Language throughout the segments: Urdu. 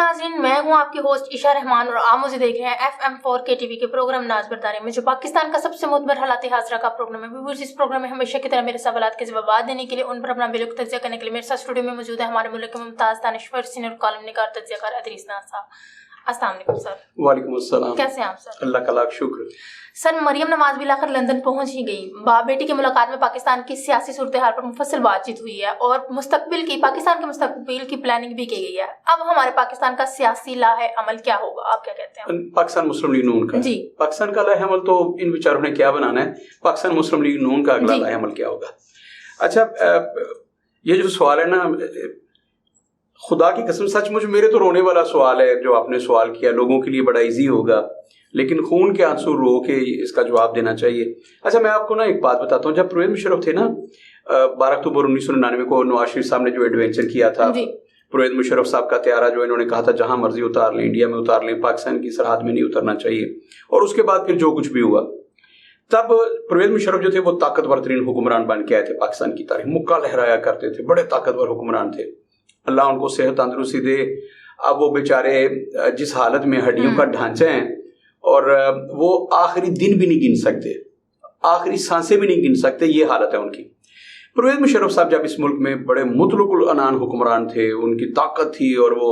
ناظرین، میں ہوں آپ کی ہوسٹ عشاء رحمان اور آپ مجھے دیکھ رہے ہیں FM4 KTV کے پروگرام ناز برداری میں، جو پاکستان کا سب سے معتبر حالات حاضرہ کا پروگرام ہے۔ ویورز، اس پروگرام میں ہمیشہ کی طرح میرے سوالات کے جوابات دینے کے لیے، ان پر اپنا بلک تجزیہ کرنے کے لیے میرے ساتھ اسٹوڈیو میں موجود ہے ہمارے ملک کے ممتاز دانشور سینئر کالم نگار تجزیہ کار ادریس ناز صاحب۔ السلام علیکم سر۔ وعلیکم السلام۔ کیسے ہیں آپ سر؟ اللہ کا لاکھ شکر۔ سر، مریم نواز بالآخر لندن پہنچ ہی گئی۔ باپ بیٹی کی ملاقات میں پاکستان کی سیاسی صورتحال پر مفصل بات چیت ہوئی ہے اور پاکستان کے مستقبل کی پلاننگ بھی کی گئی ہے۔ اب ہمارے پاکستان کا سیاسی لاہ عمل کیا ہوگا، آپ کیا کہتے ہیں؟ پاکستان مسلم لیگ نون کا جی، پاکستان کا لاہ عمل تو ان بیچاروں نے کیا بنانا ہے، پاکستان مسلم لیگ نون کا اگلا لاہ عمل کیا ہوگا۔ اچھا، یہ جو سوال ہے نا، خدا کی قسم سچ مجھ میرے تو رونے والا سوال ہے جو آپ نے سوال کیا۔ لوگوں کے لیے بڑا ایزی ہوگا، لیکن خون کے آنسو رو کے اس کا جواب دینا چاہیے۔ اچھا، میں آپ کو نا ایک بات بتاتا ہوں۔ جب پرویز مشرف تھے نا 12 اکتوبر 1999 کو نواز شریف صاحب نے جو ایڈوینچر کیا تھا، پرویز مشرف صاحب کا طیارہ جو انہوں نے کہا تھا جہاں مرضی اتار لیں، انڈیا میں اتار لیں، پاکستان کی سرحد میں نہیں اترنا چاہیے، اور اس کے بعد پھر جو کچھ بھی ہوا، تب پرویز مشرف جو تھے وہ طاقتور ترین حکمران بن کے آئے تھے پاکستان کی تاریخ، مکہ لہرایا کرتے تھے، بڑے طاقتور حکمران تھے، اللہ ان کو صحت تندرستی دے۔ اب وہ بیچارے جس حالت میں ہڈیوں کا ڈھانچہ ہیں، اور وہ آخری دن بھی نہیں گن سکتے، آخری سانسیں بھی نہیں گن سکتے، یہ حالت ہے ان کی۔ پرویز مشرف صاحب جب اس ملک میں بڑے مطلق العنان حکمران تھے، ان کی طاقت تھی، اور وہ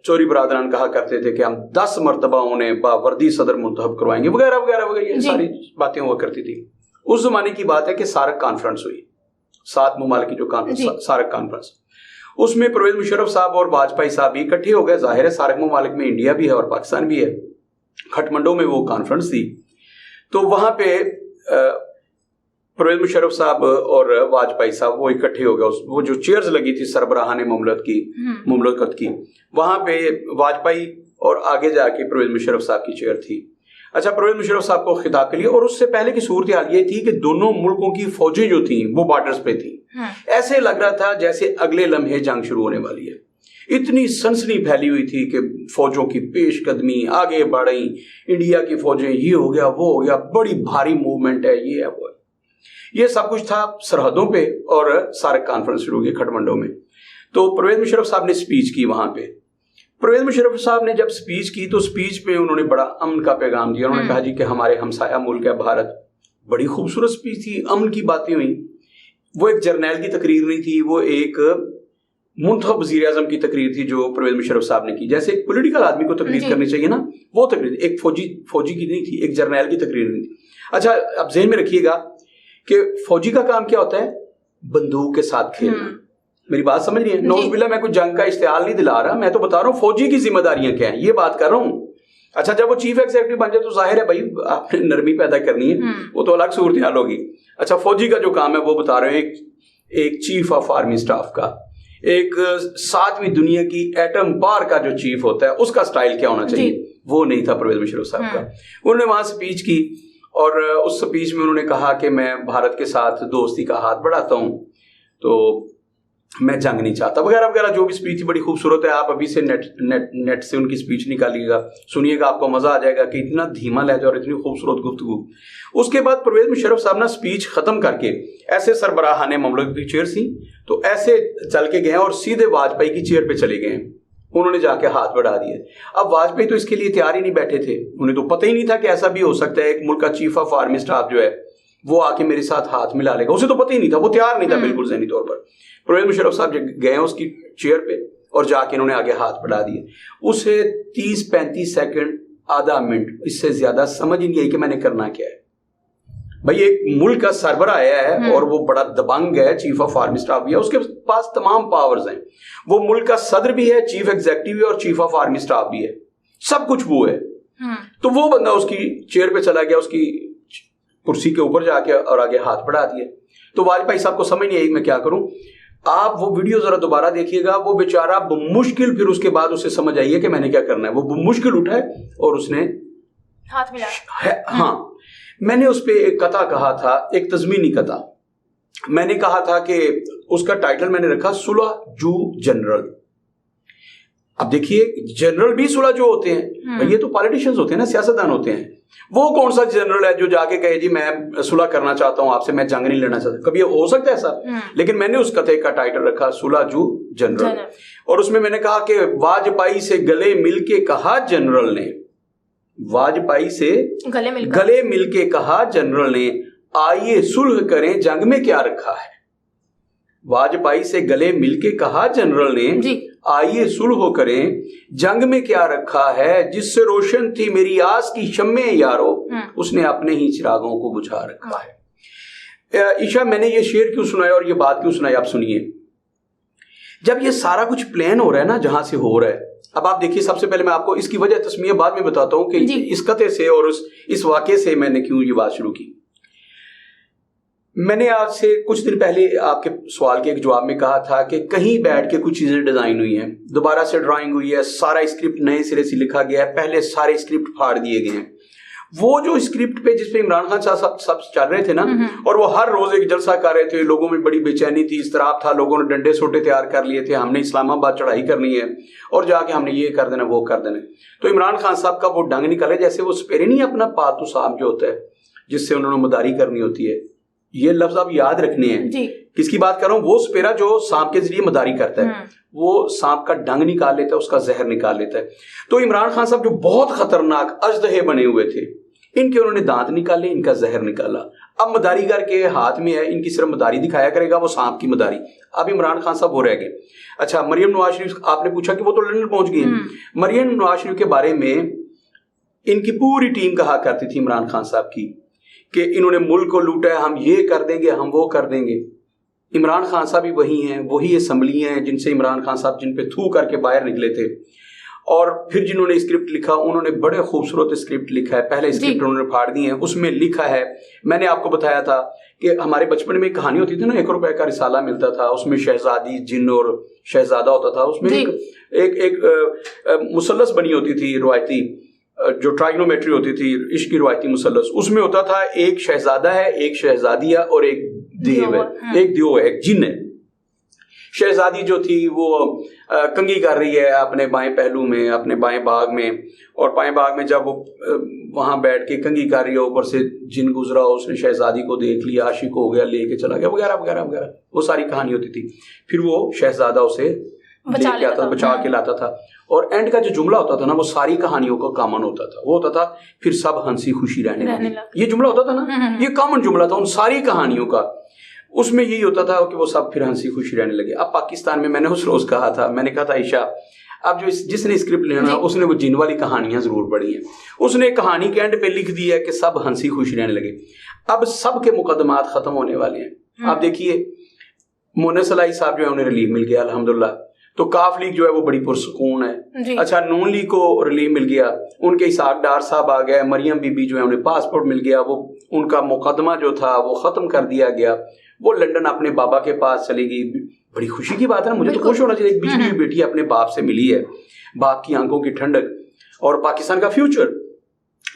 چوری برادران کہا کرتے تھے کہ ہم 10 مرتبہ انہیں باوردی صدر منتخب کروائیں گے، وغیرہ وغیرہ وغیرہ، یہ ساری باتیں ہوا کرتی تھی۔ اس زمانے کی بات ہے کہ سارک کانفرنس ہوئی، 7 ممالک کی جو کانفرنس، سارک کانفرنس، اس میں پرویز مشرف صاحب اور واجپئی صاحب بھی اکٹھے ہو گئے۔ ظاہر ہے سارک ممالک میں انڈیا بھی ہے اور پاکستان بھی ہے، کھٹمنڈو میں وہ کانفرنس تھی، تو وہاں پہ پرویز مشرف صاحب اور واجپئی صاحب وہ اکٹھے ہو گئے۔ وہ جو چیئرز لگی تھی سربراہان مملکت کی، وہاں پہ واجپئی اور آگے جا کے پرویز مشرف صاحب کی چیئر تھی۔ اچھا، پرویز مشرف صاحب کو خطاب کے لیے، اور اس سے پہلے کی صورتحال یہ تھی کہ دونوں ملکوں کی فوجیں جو تھیں وہ بارڈرز پہ تھیں، ایسے لگ رہا تھا جیسے اگلے لمحے جنگ شروع ہونے والی ہے۔ اتنی سنسنی پھیلی ہوئی تھی کہ فوجوں کی پیش قدمی آگے بڑھ رہی، انڈیا کی فوجیں یہ ہو گیا وہ ہو گیا، بڑی بھاری موومنٹ ہے، یہ ہے وہ ہے، یہ سب کچھ تھا سرحدوں پہ، اور سارک کانفرنس شروع ہوئی کھٹمنڈو میں۔ تو پرویز مشرف صاحب نے سپیچ کی وہاں پہ۔ پرویز مشرف صاحب نے جب سپیچ کی تو سپیچ پہ انہوں نے بڑا امن کا پیغام دیا۔ انہوں نے کہا جی کہ ہمارے ہمسایہ ملک ہے بھارت، بڑی خوبصورت سپیچ تھی، امن کی باتیں ہوئیں۔ وہ ایک جرنیل کی تقریر نہیں تھی، وہ ایک منتخب وزیر اعظم کی تقریر تھی جو پرویز مشرف صاحب نے کی۔ جیسے ایک پولیٹیکل آدمی کو تقریر کرنی چاہیے نا، وہ تقریر ایک فوجی کی نہیں تھی، ایک جرنیل کی تقریر نہیں تھی۔ اچھا، اب ذہن میں رکھیے گا کہ فوجی کا کام کیا ہوتا ہے؟ بندوق کے ساتھ کھیلنا۔ میری بات سمجھ رہی ہے؟ نوز باللہ میں کوئی جنگ کا اشتعال نہیں دلا رہا، میں تو بتا رہا ہوں فوجی کی ذمہ داریاں کیا ہیں، یہ بات کر رہا ہوں۔ اچھا، جب وہ چیف ایگزیکٹو بن جائے تو ظاہر ہے بھائی آپ نے نرمی پیدا کرنی ہے، وہ تو الگ صورتحال ہوگی۔ اچھا، فوجی کا جو کام ہے وہ بتا رہے ہیں، ایک چیف آف آرمی سٹاف کا، ایک 7ویں دنیا کی ایٹم پاور کا جو چیف ہوتا ہے اس کا سٹائل کیا ہونا چاہیے، وہ نہیں تھا پرویز مشرف صاحب کا۔ انہوں نے وہاں سپیچ کی، اور اس سپیچ میں انہوں نے کہا کہ میں بھارت کے ساتھ دوستی کا ہاتھ بڑھاتا ہوں، تو میں جنگ نہیں چاہتا، وغیرہ وغیرہ، جو بھی سپیچ بڑی خوبصورت ہے۔ آپ ابھی سے نیٹ سے ان کی سپیچ نکالیے گا، سنیے گا، آپ کو مزہ آ جائے گا کہ اتنا دھیما لہجہ اور اتنی خوبصورت گفتگو۔ اس کے بعد پرویز مشرف صاحب نے سپیچ ختم کر کے ایسے سربراہان مملکت کی چیئر تھی تو ایسے چل کے گئے اور سیدھے واجپئی کی چیئر پہ چلے گئے، انہوں نے جا کے ہاتھ بڑھا دیے۔ اب واجپئی تو اس کے لیے تیار ہی نہیں بیٹھے تھے، انہیں تو پتہ ہی نہیں تھا کہ ایسا بھی ہو سکتا ہے، ایک ملک کا چیف آف آرمی سٹاف جو ہے وہ آ کے میرے ساتھ ہاتھ ملا لے گا، اسے تو پتہ ہی نہیں تھا، وہ تیار نہیں تھا بالکل ذہنی طور پر۔ پرویز مشرف صاحب گئے اس کی چیئر پہ اور جا کے انہوں نے آگے ہاتھ بڑھا دیے۔ اسے 30-35 سیکنڈ، آدھا منٹ، اس سے زیادہ سمجھ ہی نہیں آئی کہ میں نے کرنا کیا ہے۔ بھائی ایک ملک کا سربراہ آیا ہے اور وہ بڑا دبنگ ہے، چیف آف آرمی سٹاف بھی ہے، اس کے پاس تمام پاورز ہیں، وہ ملک کا صدر بھی ہے، چیف ایگزیکٹو بھی ہے، اور چیف آف آرمی سٹاف بھی ہے، سب کچھ وہ ہے۔ تو وہ بندہ اس کی چیئر پہ چلا گیا، اس کی کرسی کے اوپر جا کے اور آگے ہاتھ بڑھا دیے۔ تو واجپئی صاحب کو سمجھ نہیں آئی میں کیا کروں۔ آپ وہ ویڈیو ذرا دوبارہ دیکھیے گا، وہ بیچارہ بمشکل، پھر اس کے بعد اسے سمجھ آئی ہے کہ میں نے کیا کرنا ہے، وہ بمشکل اٹھا ہے اور اس نے ہاتھ ملا۔ ہاں، میں نے اس پہ ایک قطعہ کہا تھا، ایک تضمینی قطعہ میں نے کہا تھا کہ اس کا ٹائٹل میں نے رکھا صلح جو جنرل۔ اب دیکھیے جنرل بھی صلح جو ہوتے ہیں یہ تو پالیٹیشینز ہوتے ہیں نا, سیاستدان ہوتے ہیں. وہ کون سا جنرل ہے جو جا کے کہے جی میں صلح کرنا چاہتا ہوں آپ سے, میں جنگ نہیں لڑنا چاہتا؟ کبھی ہو سکتا ہے ایسا؟ لیکن میں نے اس قطعے کا ٹائٹل رکھا صلح جو جنرل, اور اس میں نے کہا کہ واجپئی سے گلے مل کے کہا جنرل نے, واجپئی سے گلے مل کے کہا جنرل نے, آئیے صلح کریں جنگ میں کیا رکھا ہے. واجپئی سے گلے مل کے کہا جنرل نے, آئیے صلح کریں جنگ میں کیا رکھا ہے, جس سے روشن تھی میری آس کی شمعیں یارو, اس نے اپنے ہی چراغوں کو بجھا رکھا ہے. عشاء میں نے یہ شعر کیوں سنایا اور یہ بات کیوں سنائی آپ سنیے. جب یہ سارا کچھ پلان ہو رہا ہے نا جہاں سے ہو رہا ہے, اب آپ دیکھیے سب سے پہلے میں آپ کو اس کی وجہ تسمیہ بعد میں بتاتا ہوں کہ اس قطعے سے اور اس واقعے سے میں نے کیوں یہ بات شروع کی. میں نے آج سے کچھ دن پہلے آپ کے سوال کے ایک جواب میں کہا تھا کہ کہیں بیٹھ کے کچھ چیزیں ڈیزائن ہوئی ہیں, دوبارہ سے ڈرائنگ ہوئی ہے, سارا اسکرپٹ نئے سرے سے لکھا گیا ہے, پہلے سارے اسکرپٹ پھاڑ دیے گئے ہیں. وہ جو اسکرپٹ پہ جس پہ عمران خان صاحب سب چل رہے تھے نا, اور وہ ہر روز ایک جلسہ کر رہے تھے, لوگوں میں بڑی بے چینی تھی, اضطراب تھا, لوگوں نے ڈنڈے سوٹے تیار کر لیے تھے, ہم نے اسلام آباد چڑھائی کرنی ہے اور جا کے ہم نے یہ کر دینا وہ کر دینا. تو عمران خان صاحب کا وہ ڈنگ نکالے, جیسے وہ سپیرے نہیں اپنا پالتو سانپ جو ہوتا ہے جس سے انہوں نے مداری کرنی ہوتی ہے, یہ لفظ آپ یاد رکھنے ہیں. کس کی بات کر رہا ہوں؟ وہ سپیرا جو سانپ کے ذریعے مداری کرتا ہے, وہ سانپ کا ڈنگ نکال لیتا ہے, اس کا زہر نکال لیتا ہے. تو عمران خان صاحب جو بہت خطرناک اژدہے بنے ہوئے تھے, ان کے انہوں نے دانت نکالے, ان کا زہر نکالا. اب مداری کر کے ہاتھ میں ہے, ان کی صرف مداری دکھایا کرے گا, وہ سانپ کی مداری. اب عمران خان صاحب وہ رہ گئے. اچھا, مریم نواز شریف آپ نے پوچھا کہ وہ تو لندن پہنچ گئی ہیں. مریم نواز شریف کے بارے میں ان کی پوری ٹیم کہا کرتی تھی عمران خان صاحب کی کہ انہوں نے ملک کو لوٹا ہے, ہم یہ کر دیں گے, ہم وہ کر دیں گے. عمران خان صاحب بھی وہی ہیں, وہی اسمبلی ہیں جن سے عمران خان صاحب جن پہ تھو کر کے باہر نکلے تھے. اور پھر جنہوں نے اسکرپٹ لکھا انہوں نے بڑے خوبصورت اسکرپٹ لکھا ہے. پہلے اسکرپٹ انہوں نے پھاڑ دی ہیں, اس میں لکھا ہے, میں نے آپ کو بتایا تھا کہ ہمارے بچپن میں ایک کہانی ہوتی تھی نا, 1 روپے کا رسالہ ملتا تھا, اس میں شہزادی جن اور شہزادہ ہوتا تھا, اس میں ایک مثلث بنی ہوتی تھی روایتی, جو ٹرائگنومیٹری ہوتی تھی, عشق کی روایتی مثلث. اس میں ہوتا تھا ایک شہزادہ ہے, ایک شہزادیہ اور ایک دیو ہے, ایک دیو ہے, ایک جن ہے. شہزادی جو تھی وہ کنگھی کر رہی ہے اپنے بائیں پہلو میں, اپنے بائیں باغ میں, اور بائیں باغ میں جب وہ وہاں بیٹھ کے کنگھی کر رہی ہے, اوپر سے جن گزرا, اس نے شہزادی کو دیکھ لیا, عاشق ہو گیا, لے کے چلا گیا, وغیرہ وغیرہ وغیرہ. وہ ساری کہانی ہوتی تھی. پھر وہ شہزادہ اسے لے کے آتا, بچا کے لاتا تھا, اور اینڈ کا جو جملہ ہوتا تھا نا وہ ساری کہانیوں کا کامن ہوتا تھا. وہ ہوتا تھا پھر سب ہنسی خوشی رہنے لگی. یہ جملہ ہوتا تھا نا, یہ کامن جملہ تھا ان ساری کہانیوں کا. اس میں یہی ہوتا تھا کہ وہ سب پھر ہنسی خوشی رہنے لگے. اب پاکستان میں نے اس روز کہا تھا, میں نے کہا تھا عائشہ اب جو جس نے اسکرپٹ لینا اس نے وہ جن والی کہانیاں ضرور پڑھی ہیں. اس نے کہانی کے اینڈ پہ لکھ دی ہے کہ سب ہنسی خوشی رہنے لگے. اب سب کے مقدمات ختم ہونے والے ہیں. آپ دیکھیے مونس صلاحی صاحب جو ہے انہیں ریلیف مل گیا الحمدللہ, تو کاف لیگ جو ہے وہ بڑی پرسکون ہے. اچھا, نون لیگ کو ریلیف مل گیا, ان کے اسحاق ڈار صاحب آ گئے, مریم بی بی جو ہے انہیں پاسپورٹ مل گیا, وہ ان کا مقدمہ جو تھا وہ ختم کر دیا گیا, وہ لندن اپنے بابا کے پاس چلی گئی. بڑی خوشی کی بات ہے نا, مجھے تو خوش ہونا چاہیے, ایک بچڑی ہوئی بیٹی اپنے باپ سے ملی ہے, باپ کی آنکھوں کی ٹھنڈک اور پاکستان کا فیوچر.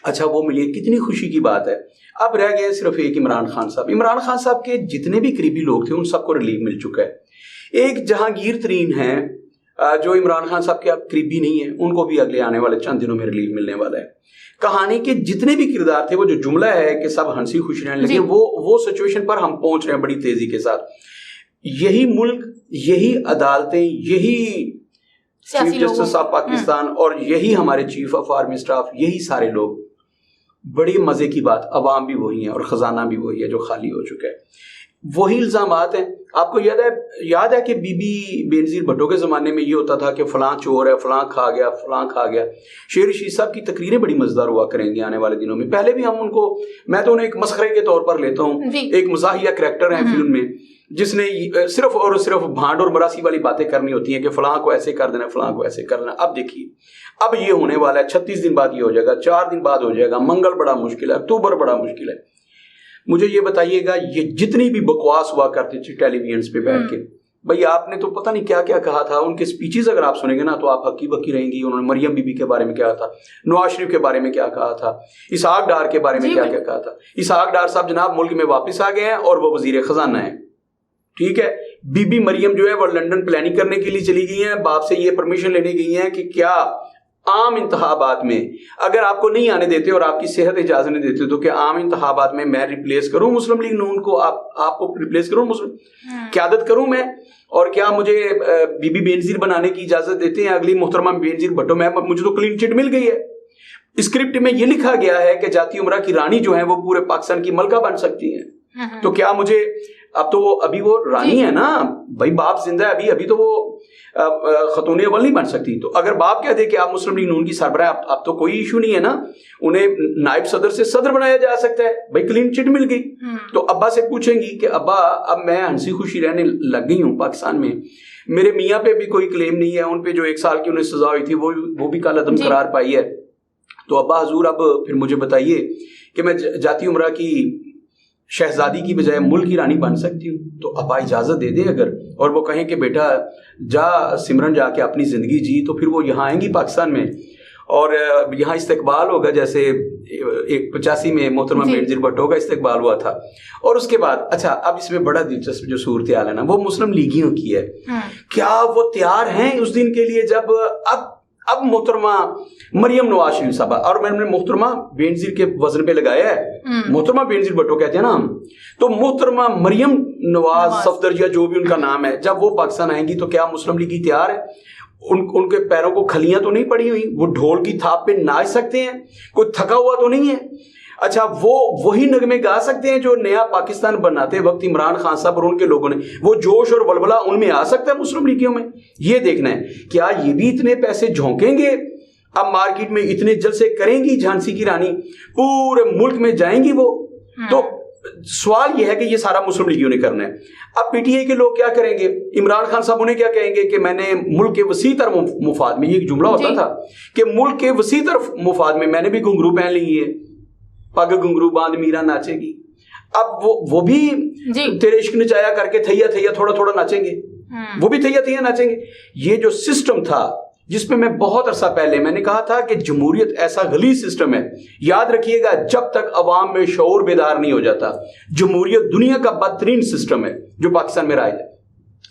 اچھا وہ ملی ہے, کتنی خوشی کی بات ہے. اب رہ گئے صرف ایک عمران خان صاحب. عمران خان صاحب کے جتنے بھی قریبی لوگ تھے ان سب کو ریلیف مل چکا ہے. ایک جہانگیر ترین ہیں جو عمران خان صاحب کے قریبی نہیں ہیں, ان کو بھی اگلے آنے والے چند دنوں میں ریلیف ملنے والا ہے. کہانی کے جتنے بھی کردار تھے, وہ جو جملہ ہے کہ سب ہنسی خوشی رہنے لگے, وہ سچویشن پر ہم پہنچ رہے ہیں بڑی تیزی کے ساتھ. یہی ملک, یہی عدالتیں, یہی چیف جسٹس آف پاکستان اور یہی ہمارے چیف آف آرمی اسٹاف, یہی سارے لوگ, بڑی مزے کی بات, عوام بھی وہی ہیں اور خزانہ بھی وہی ہے جو خالی ہو چکا ہے. وہی الزامات ہیں. آپ کو یاد ہے کہ بی بی بینظیر بھٹو کے زمانے میں یہ ہوتا تھا کہ فلاں چور ہے, فلاں کھا گیا, فلاں کھا گیا. شیر رشید صاحب کی تقریریں بڑی مزیدار ہوا کریں گی آنے والے دنوں میں. پہلے بھی ہم ان کو, میں تو انہیں ایک مسخرے کے طور پر لیتا ہوں, ایک مزاحیہ کریکٹر ہیں فلم میں, جس نے صرف اور صرف بھانڈ اور مراسی والی باتیں کرنی ہوتی ہیں کہ فلاں کو ایسے کر دینا, فلاں کو ایسے کر دینا. اب دیکھیے اب یہ ہونے والا ہے, 36 دن بعد یہ ہو جائے گا, 4 دن بعد ہو جائے گا, منگل بڑا مشکل ہے, اکتوبر بڑا مشکل ہے. مجھے یہ بتائیے گا, یہ جتنی بھی بکواس ہوا کرتی تھی ٹیلی ویژنز پہ بیٹھ کے, بھائی آپ نے تو پتہ نہیں کیا کیا کہا تھا. ان کے سپیچز اگر آپ سنیں گے نا تو آپ ہکی بکی رہیں گی. انہوں نے مریم بی بی کے بارے میں کیا تھا, نواز شریف کے بارے میں کیا کہا تھا, اسحاق ڈار کے بارے میں کیا کیا کہا تھا. اسحاق ڈار صاحب جناب ملک میں واپس آ گئے ہیں اور وہ وزیر خزانہ ہیں, ٹھیک ہے. بی بی مریم جو ہے وہ لندن پلاننگ کرنے کے لیے چلی گئی ہیں, باپ سے یہ پرمیشن لینے گئی ہیں کہ کیا عام انتخابات میں اگر آپ کو نہیں آنے دیتے اور آپ کی صحت اجازت نہیں دیتے تو کیا عام انتخابات میں ریپلیس کروں مسلم لیگ نون کو, آپ کو ریپلیس کروں, مسلم قیادت کروں میں, اور کیا مجھے بی بی بینظیر بنانے کی اجازت دیتے ہیں اگلی محترمہ بینظیر بھٹو. مجھے تو کلین چٹ مل گئی ہے, اسکرپٹ میں یہ لکھا گیا ہے کہ جاتی عمرہ کی رانی جو ہیں وہ پورے پاکستان کی ملکہ بن سکتی ہیں. تو کیا مجھے اب تو ابھی وہ رانی ہے نا بھائی, باپ زندہ ہے ابھی تو وہ خاتون اول نہیں بن سکتی. تو اگر باپ کہہ دے کہ آپ مسلم لیگ نون کی سربراہ, اب تو کوئی ایشو نہیں ہے نا, انہیں نائب صدر سے صدر بنایا جا سکتا ہے بھائی, کلین چٹ مل گئی. تو ابا سے پوچھیں گی کہ ابا اب میں ہنسی خوشی رہنے لگ گئی ہوں پاکستان میں, میرے میاں پہ بھی کوئی کلیم نہیں ہے, ان پہ جو 1 سال کی انہیں سزا ہوئی تھی وہ بھی کل عدم قرار پائی ہے. تو ابا حضور اب پھر مجھے بتائیے کہ میں جاتی عمرہ کی شہزادی کی بجائے ملک کی رانی بن سکتی ہوں. تو ابا اجازت دے دے اگر, اور وہ کہیں کہ بیٹا جا سمرن جا کے اپنی زندگی جی, تو پھر وہ یہاں آئیں گی پاکستان میں اور یہاں استقبال ہوگا جیسے 85 میں محترمہ بینظیر بھٹو کا استقبال ہوا تھا. اور اس کے بعد اچھا اب اس میں بڑا دلچسپ جو صورتحال ہے نا وہ مسلم لیگیوں کی ہے. کیا وہ تیار ہیں اس دن کے لیے جب اب محترمہ مریم نواز شریف صاحبہ, اور میں نے محترمہ بینظیر کے وزن پہ لگایا ہے, محترمہ بینظیر بھٹو کہتے ہیں نا ہم, تو محترمہ مریم نواز صفدر یا جو بھی ان کا نام ہے, جب وہ پاکستان آئیں گی تو کیا مسلم لیگی تیار ہے؟ ان کے پیروں کو کھلیاں تو نہیں پڑی ہوئی, وہ ڈھول کی تھاپ پہ ناچ سکتے ہیں, کوئی تھکا ہوا تو نہیں ہے. اچھا وہ وہی نغمے گا سکتے ہیں جو نیا پاکستان بناتے وقت عمران خان صاحب اور ان کے لوگوں نے, وہ جوش اور ولولہ ان میں آ سکتا ہے مسلم لیگیوں میں؟ یہ دیکھنا ہے کیا یہ بھی اتنے پیسے جھونکیں گے, اب مارکیٹ میں اتنے جلسے کریں گی جھانسی کی رانی, پورے ملک میں جائیں گی وہ. تو سوال یہ ہے کہ یہ سارا مسلم لیگیوں نے کرنا ہے. اب پی ٹی آئی کے لوگ کیا کریں گے, عمران خان صاحب انہیں کیا کہیں گے کہ میں نے ملک کے وسیع تر مفاد میں, یہ ایک جملہ ہوتا تھا کہ ملک کے وسیع تر مفاد میں میں نے بھی گھنگرو پہن لی ہے, پگ گھنگرو باندھ میرا ناچے گی. اب وہ بھی تیرے عشق نچایا کر کے تھیا تھیا تھوڑا تھوڑا ناچیں گے, وہ بھی تھیا تھیا ناچیں گے. یہ جو سسٹم تھا جس پہ میں بہت عرصہ پہلے میں نے کہا تھا کہ جمہوریت ایسا غلیظ سسٹم ہے, یاد رکھیے گا جب تک عوام میں شعور بیدار نہیں ہو جاتا, جمہوریت دنیا کا بدترین سسٹم ہے جو پاکستان میں رائج ہے.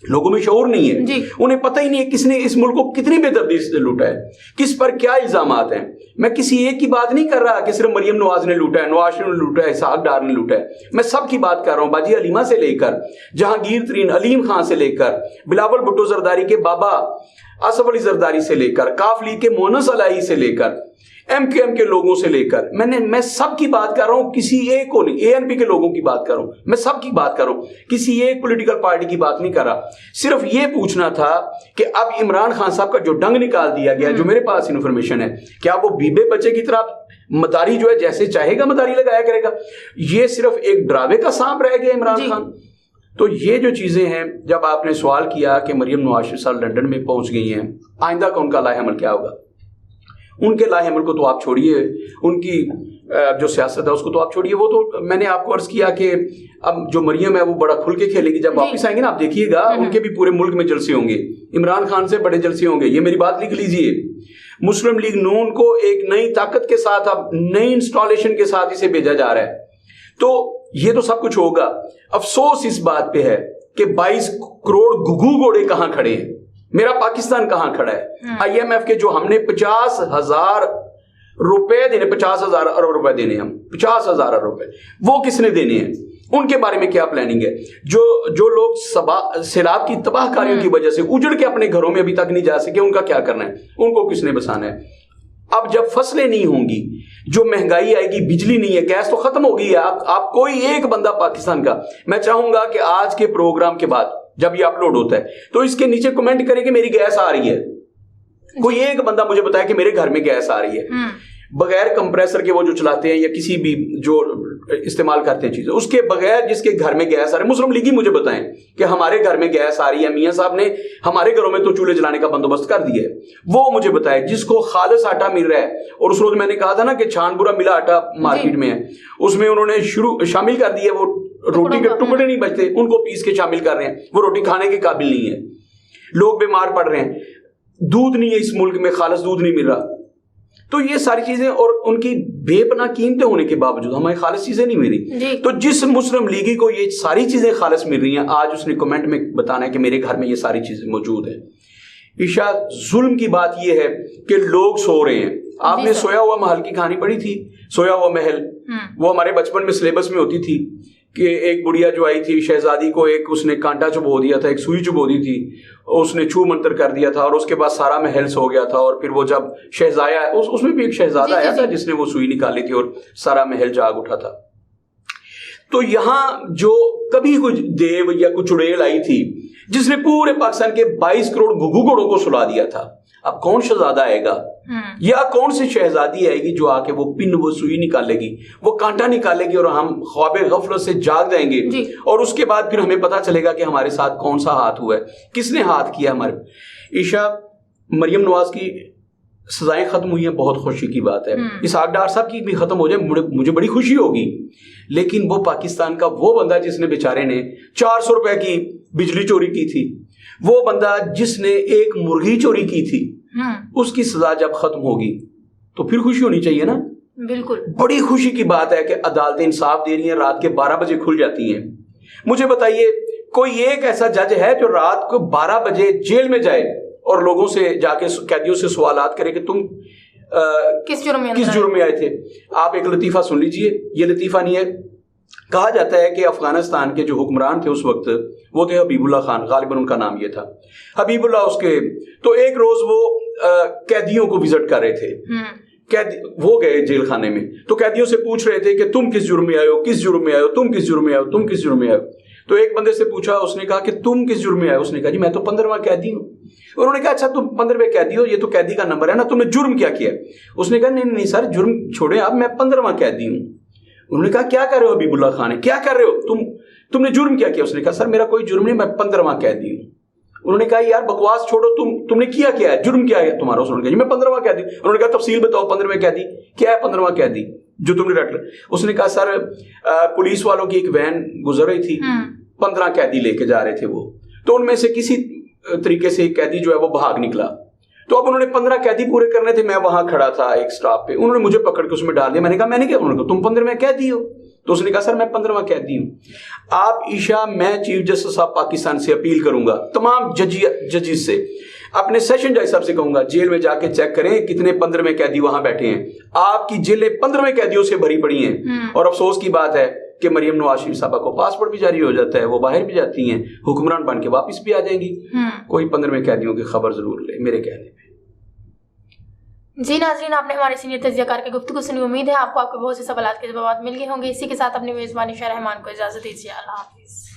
لوگوں میں شعور نہیں ہے, انہیں پتہ ہی نہیں ہے کس نے اس ملک کو کتنی بے دردی سے لوٹا ہے, کس پر کیا الزامات ہیں. میں کسی ایک کی بات نہیں کر رہا کہ صرف مریم نواز نے لوٹا ہے, نواز شریف نے لوٹا ہے, اسحاق ڈار نے لوٹا ہے, میں سب کی بات کر رہا ہوں. باجی علیمہ سے لے کر جہانگیر ترین علیم خان سے لے کر بلاول بھٹو زرداری کے بابا آصف علی زرداری سے لے کر کاف لیگ کے مونس الہی سے لے کر ایم کیو ایم کے لوگوں سے لے کر میں سب کی بات کر رہا ہوں, کسی ایک کو نہیں. اے این پی کے لوگوں کی بات کر رہا ہوں, میں سب کی بات کر رہا ہوں, کسی ایک پولیٹیکل پارٹی کی بات نہیں کر رہا. صرف یہ پوچھنا تھا کہ اب عمران خان صاحب کا جو ڈنگ نکال دیا گیا, جو میرے پاس انفارمیشن ہے, کیا وہ بیبے بچے کی طرح مداری جو ہے جیسے چاہے گا مداری لگایا کرے گا؟ یہ صرف ایک ڈراوے کا سانپ رہ گیا عمران خان. تو یہ جو چیزیں ہیں, جب آپ نے سوال کیا کہ مریم نواز شریف صاحب لندن میں پہنچ گئی ہیں, آئندہ کا ان کا لاہ عمل کیا ہوگا؟ ان کے لاہ عمل کو تو آپ چھوڑیے, ان کی جو سیاست ہے اس کو تو آپ چھوڑیے. وہ تو میں نے آپ کو عرض کیا کہ اب جو مریم ہے وہ بڑا کھل کے کھیلے گی. جب واپس آئیں گے نا آپ دیکھیے گا ان کے بھی پورے ملک میں جلسے ہوں گے, عمران خان سے بڑے جلسے ہوں گے. یہ میری بات لکھ لیجئے, مسلم لیگ نون کو ایک نئی طاقت کے ساتھ, اب نئی انسٹالیشن کے ساتھ اسے بھیجا جا رہا ہے. تو یہ تو سب کچھ ہوگا. افسوس اس بات پہ ہے کہ 22 کروڑ گگو گھوڑے کہاں کھڑے ہیں, میرا پاکستان کہاں کھڑا ہے. آئی ایم ایف کے جو ہم نے 50,000 روپے دینے, 50,000 ارب روپے دینے, ہم 50,000 ارب روپے, وہ کس نے دینے ہیں؟ ان کے بارے میں کیا پلاننگ ہے؟ جو لوگ سیلاب کی تباہ کاریوں کی وجہ سے اجڑ کے اپنے گھروں میں ابھی تک نہیں جا سکے, ان کا کیا کرنا ہے؟ ان کو کس نے بسانا ہے؟ اب جب فصلیں نہیں ہوں گی, جو مہنگائی آئے گی, بجلی نہیں ہے, گیس تو ختم ہو گئی ہے. آپ کوئی ایک بندہ پاکستان کا, میں چاہوں گا کہ آج کے پروگرام کے بعد جب یہ اپلوڈ ہوتا ہے تو اس کے نیچے کمنٹ کرے کہ میری گیس آ رہی ہے. کوئی ایک بندہ مجھے بتائے کہ میرے گھر میں گیس آ رہی ہے, بغیر کمپریسر کے وہ جو چلاتے ہیں یا کسی بھی جو استعمال کرتے ہیں چیزیں, اس کے بغیر جس کے گھر میں گیس آ رہی ہے. مسلم لیگی مجھے بتائیں کہ ہمارے گھر میں گیس آ رہی ہے, میاں صاحب نے ہمارے گھروں میں تو چولہے جلانے کا بندوبست کر دیا ہے. وہ مجھے بتائے جس کو خالص آٹا مل رہا ہے. اور اس روز میں نے کہا تھا نا کہ چھان برا ملا آٹا مارکیٹ میں ہے, اس میں انہوں نے شامل کر دیا, وہ روٹی کے ٹکڑے نہیں بچتے, ان کو پیس کے شامل کر رہے ہیں. وہ روٹی کھانے کے قابل نہیں ہے, لوگ بیمار پڑ رہے ہیں. دودھ نہیں ہے اس ملک میں, خالص دودھ نہیں مل رہا. تو یہ ساری چیزیں اور ان کی بے پناہ قیمتیں ہونے کے باوجود ہمیں خالص چیزیں نہیں ملی. تو جس مسلم لیگی کو یہ ساری چیزیں خالص مل رہی ہیں, آج اس نے کمنٹ میں بتانا ہے کہ میرے گھر میں یہ ساری چیزیں موجود ہیں. عشاء ظلم کی بات یہ ہے کہ لوگ سو رہے ہیں. آپ نے سویا ہوا محل کی کہانی پڑھی تھی؟ سویا ہوا محل وہ ہمارے بچپن میں سلیبس میں ہوتی تھی کہ ایک بڑھیا جو آئی تھی شہزادی کو ایک اس نے کانٹا چبو دیا تھا, ایک سوئی چبو دی تھی, اس نے چھو منتر کر دیا تھا اور اس کے بعد سارا محل سو گیا تھا. اور پھر وہ جب شہزایا اس میں بھی ایک شہزادہ آیا تھا جس نے وہ سوئی نکالی تھی اور سارا محل جاگ اٹھا تھا. تو یہاں جو کبھی کچھ دیو یا کچھ چڑیل آئی تھی جس نے پورے پاکستان کے 22 کروڑ گھگو گھوڑوں کو سلا دیا تھا, اب کون شہزادہ آئے گا یا کون سی شہزادی آئے گی جو آ کے وہ پن وہ سوئی نکالے گی, وہ کانٹا نکالے گی اور ہم خواب غفلت سے جاگ جائیں گے اور اس کے بعد پھر ہمیں پتا چلے گا کہ ہمارے ساتھ کون سا ہاتھ ہوا ہے, کس نے ہاتھ کیا ہمارے. عشاء مریم نواز کی سزائیں ختم ہوئی ہیں, بہت خوشی کی بات ہے. اسحاق ڈار صاحب کی بھی ختم ہو جائے مجھے بڑی خوشی ہوگی, لیکن وہ پاکستان کا وہ بندہ جس نے بیچارے نے 400 روپے کی بجلی چوری کی تھی, وہ بندہ جس نے ایک مرغی چوری کی تھی, اس کی سزا جب ختم ہوگی تو پھر خوشی ہونی چاہیے نا. بالکل بڑی خوشی کی بات ہے کہ عدالتیں انصاف دے رہی ہیں, رات کے 12 بجے کھل جاتی ہیں. مجھے بتائیے کوئی ایک ایسا جج ہے جو رات کو 12 بجے جیل میں جائے اور لوگوں سے جا کے قیدیوں سے سوالات کرے کہ تم کس جرم میں آئے تھے؟ آپ ایک لطیفہ سن لیجئے, یہ لطیفہ نہیں ہے. کہا جاتا ہے کہ افغانستان کے جو حکمران تھے اس وقت وہ تھے حبیب اللہ خان, غالباً ان کا نام یہ تھا حبیب اللہ. اس کے تو ایک روز وہ قیدیوں کو وزٹ کر رہے تھے, وہ گئے جیل خانے میں تو قیدیوں سے پوچھ رہے تھے کہ تم کس جرم میں آئے ہو, کس جرم میں آئے ہو, تم کس جرم میں آئے ہو, تم کس جرم میں آئے ہو. تو ایک بندے سے پوچھا, اس نے کہا کہ تم کس جرم میں آئے ہو؟ اس نے کہا جی میں تو 15واں قیدی ہوں. انہوں نے کہا اچھا تم 15ویں قیدی ہو, یہ تو قیدی کا نمبر ہے نا, تم نے جرم کیا کیا؟ اس نے کہا نہیں سر جرم چھوڑیں آپ, میں 15واں قیدی ہوں. انہوں نے کہا کیا کر رہے ہو حبیب اللہ خان, کیا کر رہے ہو تم نے جرم کیا کیا؟ اس نے کہا سر میرا کوئی جرم نہیں, میں 15واں قیدی ہوں. انہوں نے کہا یار بکواس چھوڑو, تم نے کیا کیا ہے, جرم کیا ہے تمہارا؟ انہوں نے کہا جی میں 15واں قیدی. انہوں نے کہا تفصیل بتاؤ 15ویں قیدی کیا ہے, 15واں قیدی جو تم نے رکھ لیا. اس نے کہا سر پولیس والوں کی ایک وین گزر رہی تھی, 15 قیدی لے کے جا رہے تھے وہ, تو ان میں سے کسی طریقے سے ایک قیدی جو ہے وہ بھاگ نکلا. تو اب انہوں نے 15 قیدی پورے کرنے تھے, میں وہاں کھڑا تھا ایک سٹاپ پہ, انہوں نے مجھے پکڑ کے اس میں ڈال دیا. میں نے کہا میں نے کیا؟ انہوں نے کہا تم 15ویں قیدی ہو. تو اس نے کہا سر میں 15واں قیدی ہوں. آپ عشاء میں چیف جسٹس آف پاکستان سے اپیل کروں گا, تمام ججز سے, اپنے سیشن جج صاحب سے کہوں گا جیل میں جا کے چیک کریں کتنے 15ویں قیدی وہاں بیٹھے ہیں. آپ کی جیلیں 15ویں قیدیوں سے بھری پڑی ہیں. اور افسوس کی بات ہے کہ مریم نواز شریف صاحبہ کو پاسپورٹ بھی جاری ہو جاتا ہے, وہ باہر بھی جاتی ہیں, حکمران بن کے واپس بھی آ جائیں گی. کوئی 15ویں قیدیوں کی خبر ضرور لے میرے کہنے پہ. جی ناظرین, آپ نے ہمارے سینئر تجزیہ کار کی گفتگو سنی, امید ہے آپ کو آپ کے بہت سے سوالات کے جوابات مل گئے ہوں گے. اسی کے ساتھ اپنی میزبانی شاہ رحمان کو اجازت دیجیے. اللہ حافظ.